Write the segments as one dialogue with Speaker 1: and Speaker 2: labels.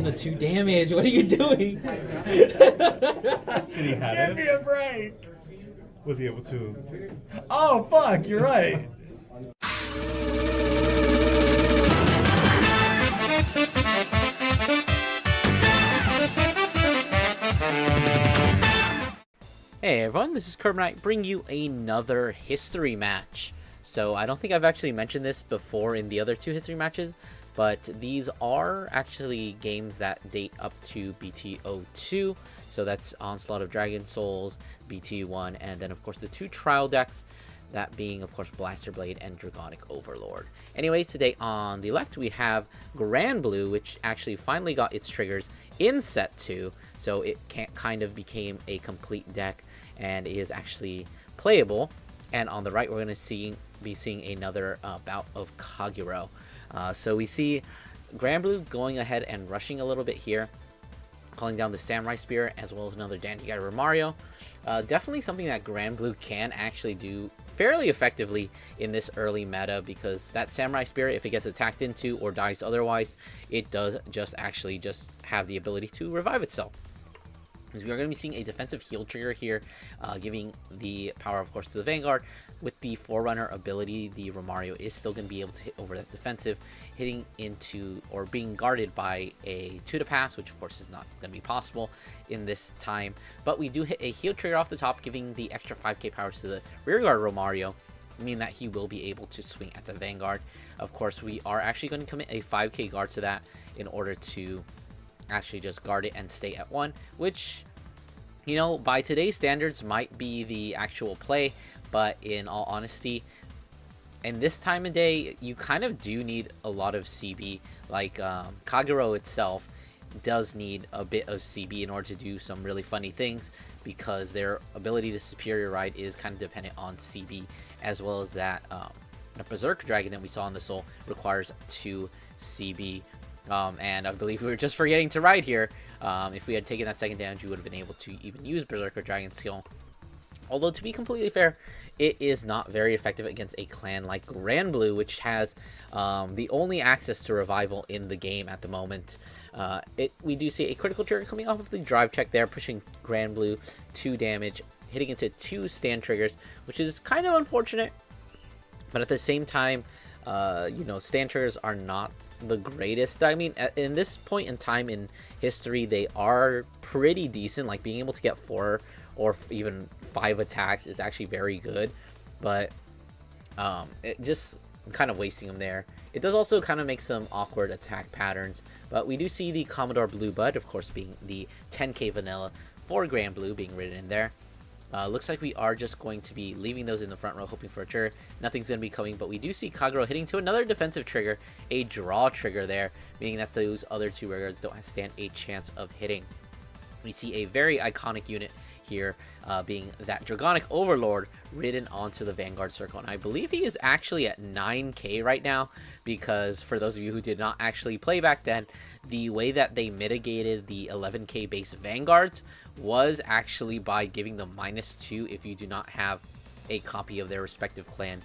Speaker 1: taking the 2 damage. What are you doing?
Speaker 2: Did he have
Speaker 3: Give me
Speaker 2: it?
Speaker 3: a break.
Speaker 2: Was he able to?
Speaker 3: Oh fuck! You're right.
Speaker 1: Hey everyone, this is Cardfight bringing you another history match. So I don't think I've actually mentioned this before in the other 2 history matches, but these are actually games that date up to BT02. So that's Onslaught of Dragon Souls, BT1, and then of course the 2 trial decks, that being of course Blaster Blade and Dragonic Overlord. Anyways, today on the left we have Grand Blue, which actually finally got its triggers in set 2, so it kind of became a complete deck and is actually playable. And on the right we're going to be seeing another bout of Kagero. So we see Grand Blue going ahead and rushing a little bit here, calling down the Samurai Spirit as well as another Dandigai Romario. Definitely something that Grand Blue can actually do fairly effectively in this early meta, because that Samurai Spirit, if it gets attacked into or dies otherwise, it does just have the ability to revive itself. We are going to be seeing a defensive heal trigger here, giving the power, of course, to the Vanguard. With the Forerunner ability, the Romario is still going to be able to hit over that defensive, hitting into or being guarded by a 2-to-pass, which of course is not going to be possible in this time. But we do hit a heal trigger off the top, giving the extra 5k powers to the rearguard Romario, meaning that he will be able to swing at the Vanguard. Of course, we are actually going to commit a 5k guard to that in order to actually just guard it and stay at 1, which, you know, by today's standards might be the actual play, but in all honesty, in this time of day, you kind of do need a lot of CB. Like Kagero itself does need a bit of CB in order to do some really funny things, because their ability to superior ride is kind of dependent on CB, as well as that the Berserk Dragon that we saw in the Soul requires 2 CB. And I believe we were just forgetting to ride here. If we had taken that second damage, we would have been able to even use Berserker Dragon skill. Although, to be completely fair, it is not very effective against a clan like Grand Blue, which has the only access to revival in the game at the moment. We do see a critical trigger coming off of the drive check there, pushing Grand Blue 2 damage, hitting into 2 stand triggers, which is kind of unfortunate. But at the same time, you know, stand triggers are not the greatest. I mean, in this point in time in history, they are pretty decent. Like, being able to get 4 or even 5 attacks is actually very good, but it just kind of wasting them there. It does also kind of make some awkward attack patterns, but we do see the Commodore Blue Bud, of course, being the 10k vanilla for Grand Blue, being written in there. Looks like we are just going to be leaving those in the front row, hoping for a trigger. Nothing's going to be coming, but we do see Kagero hitting to another defensive trigger, a draw trigger there, meaning that those other 2 rearguards don't stand a chance of hitting. We see a very iconic unit here, being that Dragonic Overlord ridden onto the Vanguard circle, and I believe he is actually at 9k right now, because for those of you who did not actually play back then, the way that they mitigated the 11k base Vanguards was actually by giving them -2 if you do not have a copy of their respective clan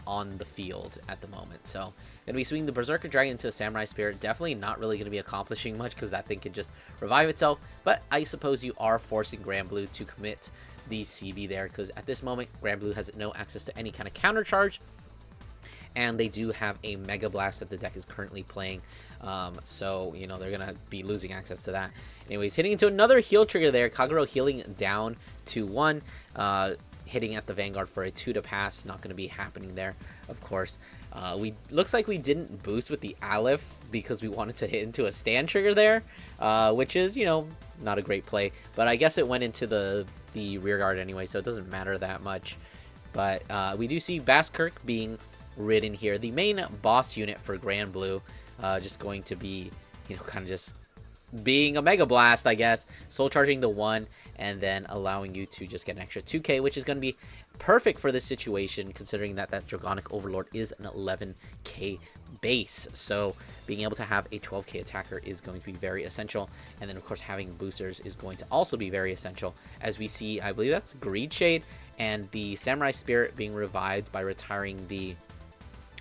Speaker 1: on the field at the moment. So gonna be swinging the Berserker Dragon into a Samurai Spirit. Definitely not really gonna be accomplishing much, because that thing can just revive itself, but I suppose you are forcing Grand Blue to commit the CB there, because at this moment Grand Blue has no access to any kind of counter charge, and they do have a Mega Blast that the deck is currently playing, so you know, they're gonna be losing access to that. Anyways, hitting into another heal trigger there, Kagero healing down to 1, hitting at the Vanguard for a 2-to-pass. Not going to be happening there, of course. Looks like we didn't boost with the Aleph because we wanted to hit into a stand trigger there, which is, you know, not a great play, but I guess it went into the rear guard anyway, so it doesn't matter that much. But we do see Basskirk being ridden here, the main boss unit for Grand Blue, just going to be, you know, kind of just being a Mega Blast, I guess, soul charging the 1 and then allowing you to just get an extra 2k, which is going to be perfect for this situation, considering that Dragonic Overlord is an 11k base. So being able to have a 12k attacker is going to be very essential, and then of course having boosters is going to also be very essential, as we see, I believe that's Greed Shade and the Samurai Spirit being revived by retiring the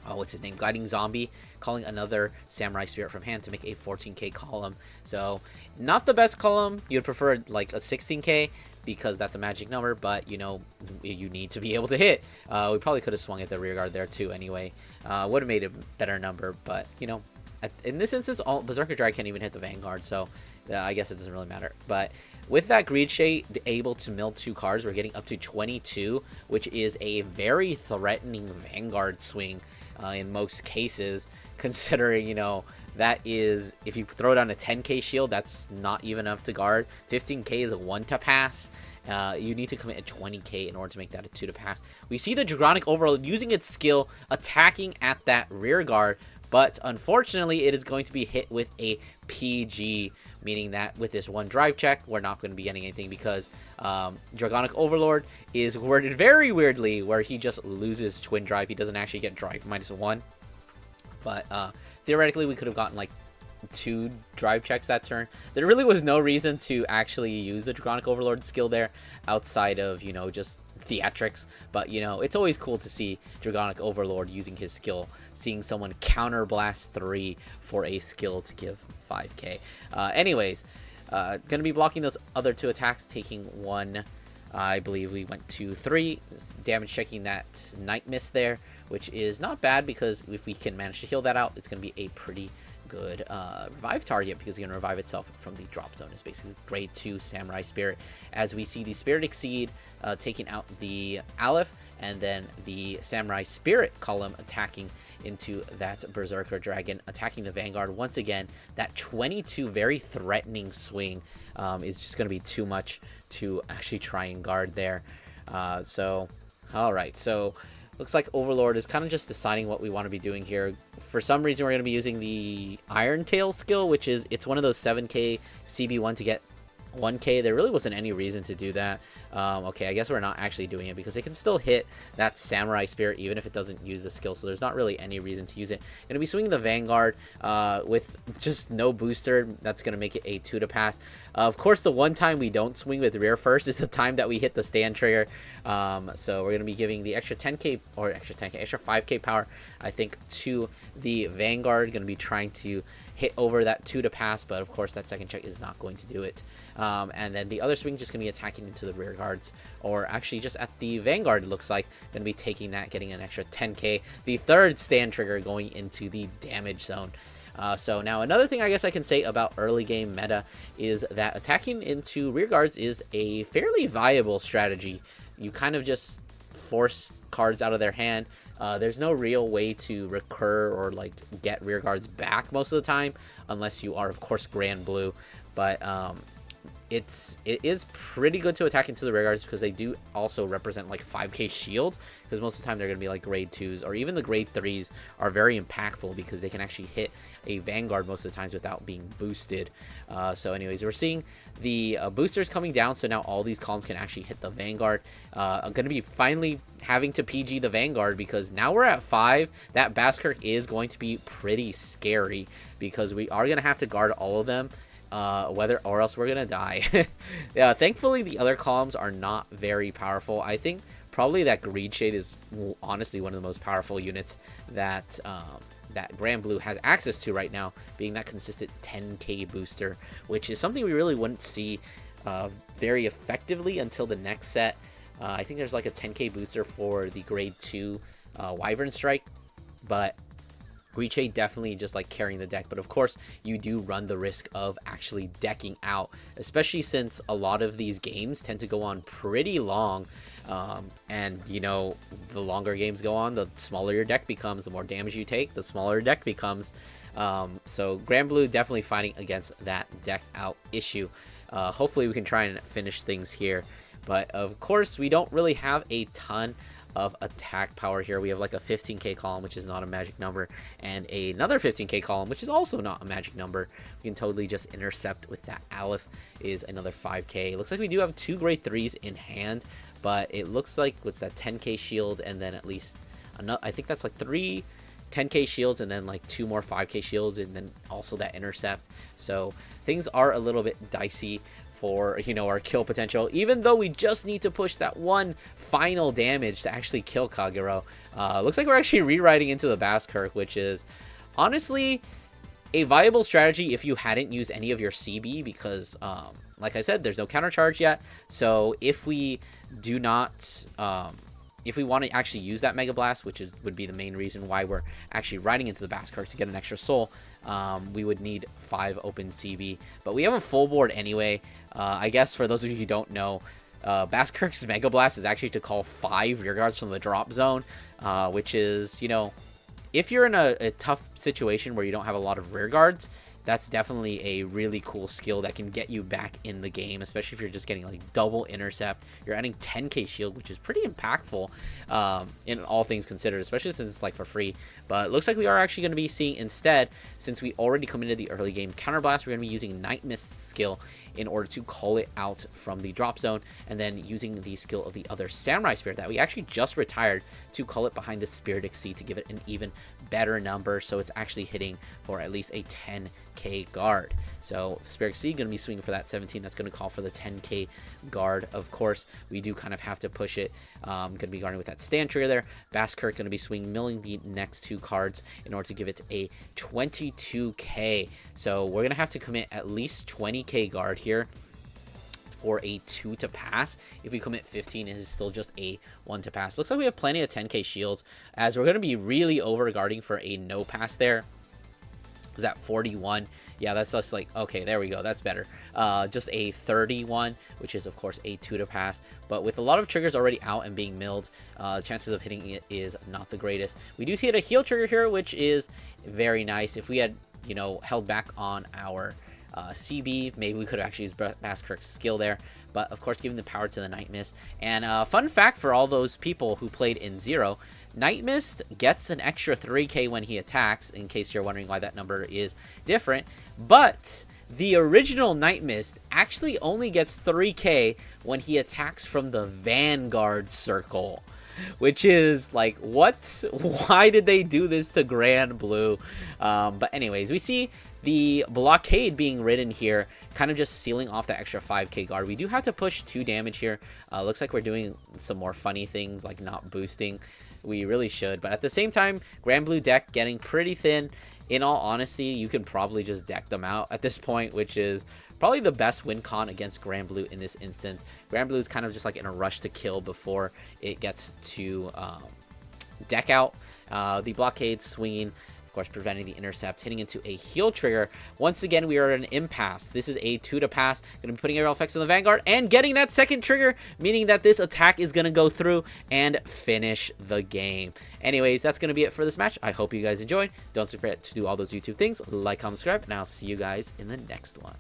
Speaker 1: what's his name, Gliding Zombie, calling another Samurai Spirit from hand to make a 14k column. So not the best column. You'd prefer like a 16k because that's a magic number, but you know, you need to be able to hit. We probably could have swung at the rear guard there too anyway. Would have made a better number, but you know, in this instance, all Berserker Drag can't even hit the Vanguard, so I guess it doesn't really matter. But with that Greed Shade able to mill 2 cards, we're getting up to 22, which is a very threatening Vanguard swing in most cases, considering, you know, that is, if you throw down a 10k shield, that's not even enough to guard. 15k is a 1 to pass. You need to commit a 20k in order to make that a 2 to pass. We see the Dragonic Overlord using its skill, attacking at that rear guard, but unfortunately it is going to be hit with a PG, meaning that with this 1 drive check, we're not going to be getting anything because Dragonic Overlord is worded very weirdly where he just loses twin drive. He doesn't actually get drive -1. But theoretically, we could have gotten like 2 drive checks that turn. There really was no reason to actually use the Dragonic Overlord skill there outside of, you know, just theatrics. But, you know, it's always cool to see Dragonic Overlord using his skill, seeing someone counterblast 3 for a skill to give 5k. Anyways, gonna be blocking those other 2 attacks, taking 1. I believe we went 2-3, damage checking that Night Mist there, which is not bad because if we can manage to heal that out, it's going to be a pretty good revive target because it's going to revive itself from the drop zone. It's basically grade 2 Samurai Spirit, as we see the Spirit Exceed taking out the Aleph, and then the Samurai Spirit column attacking into that Berserker Dragon, attacking the Vanguard. Once again, that 22 very threatening swing is just going to be too much to actually try and guard there. Alright, so looks like Overlord is kind of just deciding what we want to be doing here. For some reason, we're going to be using the Iron Tail skill, which is, it's one of those 7k CB1 to get 1k. There really wasn't any reason to do that. Okay, I guess we're not actually doing it because it can still hit that Samurai Spirit even if it doesn't use the skill, so there's not really any reason to use it. Gonna be swinging the Vanguard with just no booster. That's gonna make it a 2 to pass. Of course, the one time we don't swing with rear first is the time that we hit the stand trigger. So we're gonna be giving the extra 10k or extra 5k power, I think, to the Vanguard. Gonna be trying to hit over that 2 to pass, but of course that second check is not going to do it. And then the other swing just going to be attacking into the rear guards, or actually just at the Vanguard, it looks like. Going to be taking that, getting an extra 10k. The third stand trigger going into the damage zone. So now another thing I guess I can say about early game meta is that attacking into rear guards is a fairly viable strategy. You kind of just force cards out of their hand. There's no real way to recur or like get rear guards back most of the time, unless you are of course Grand Blue. But it is pretty good to attack into the rear guards because they do also represent like 5k shield, because most of the time they're going to be like grade 2s, or even the grade 3s are very impactful because they can actually hit a Vanguard most of the times without being boosted. So anyways, we're seeing the boosters coming down, so now all these columns can actually hit the Vanguard. I'm going to be finally having to PG the Vanguard because now we're at 5. That Basskirk is going to be pretty scary because we are going to have to guard all of them. Or else we're gonna die. Yeah, thankfully the other columns are not very powerful. I think probably that Greed Shade is honestly one of the most powerful units that that Grand Blue has access to right now, being that consistent 10k booster, which is something we really wouldn't see very effectively until the next set. I think there's like a 10k booster for the grade 2 Wyvern Strike, but Greed Shade definitely just like carrying the deck. But of course you do run the risk of actually decking out, especially since a lot of these games tend to go on pretty long, and you know, the longer games go on, the smaller your deck becomes, the more damage you take, the smaller your deck becomes. So Grand Blue definitely fighting against that deck out issue. Hopefully we can try and finish things here, but of course we don't really have a ton of attack power here. We have like a 15k column, which is not a magic number, and another 15k column, which is also not a magic number. We can totally just intercept with that. Aleph is another 5k. It looks like we do have 2 grade 3s in hand, but it looks like what's that 10k shield, and then at least another, I think that's like 3 10k shields and then like 2 more 5k shields and then also that intercept. So things are a little bit dicey for, you know, our kill potential, even though we just need to push that one final damage to actually kill Kagero. Looks like we're actually rewriting into the Basskirk, which is honestly a viable strategy if you hadn't used any of your CB, because like I said, there's no counter charge yet. So if we do not if we want to actually use that Mega Blast, which would be the main reason why we're actually riding into the Basskirk to get an extra soul, we would need 5 open CB. But we have a full board anyway. I guess for those of you who don't know, Basskirk's Mega Blast is actually to call 5 rear guards from the drop zone, which is, you know, if you're in a tough situation where you don't have a lot of rear guards, that's definitely a really cool skill that can get you back in the game, especially if you're just getting like double intercept. You're adding 10k shield, which is pretty impactful in all things considered, especially since it's like for free. But it looks like we are actually going to be seeing instead, since we already committed the early game counterblast, we're going to be using Night Mist skill in order to call it out from the drop zone, and then using the skill of the other Samurai Spirit that we actually just retired to call it behind the Spirit Exceed to give it an even better number, so it's actually hitting for at least a 10k guard. So Spirit Exceed going to be swinging for that 17. That's going to call for the 10k guard. Of course, we do kind of have to push it. Going to be guarding with that stand trigger there. Basskirk going to be swinging, milling the next 2 cards in order to give it a 22k. So we're going to have to commit at least 20k guard here for a 2 to pass. If we commit 15, it is still just a 1 to pass. Looks like we have plenty of 10k shields, as we're going to be really over guarding for a no pass there. Is that 41? Yeah, that's just like, okay, there we go, that's better. Just a 31, which is of course a 2 to pass, but with a lot of triggers already out and being milled, chances of hitting it is not the greatest. We do hit a heal trigger here, which is very nice. If we had, you know, held back on our CB, maybe we could have actually used Basskirk's skill there, but of course giving the power to the Night Mist. And fun fact for all those people who played in Zero, Night Mist gets an extra 3k when he attacks, in case you're wondering why that number is different. But the original Night Mist actually only gets 3k when he attacks from the Vanguard circle, which is like, what? Why did they do this to Grand Blue? But anyways, we see the blockade being ridden here, kind of just sealing off that extra 5k guard. We do have to push 2 damage here. Looks like we're doing some more funny things like not boosting. We really should, but at the same time, Grand Blue deck getting pretty thin. In all honesty, you can probably just deck them out at this point, which is probably the best win con against Grand Blue in this instance. Grand Blue is kind of just like in a rush to kill before it gets to deck out. The blockade swinging, of course, preventing the intercept, hitting into a heal trigger. Once again, we are at an impasse. This is a 2 to pass. Going to be putting aerial effects on the Vanguard and getting that second trigger, meaning that this attack is going to go through and finish the game. Anyways, that's going to be it for this match. I hope you guys enjoyed. Don't forget to do all those YouTube things, like, comment, subscribe, and I'll see you guys in the next one.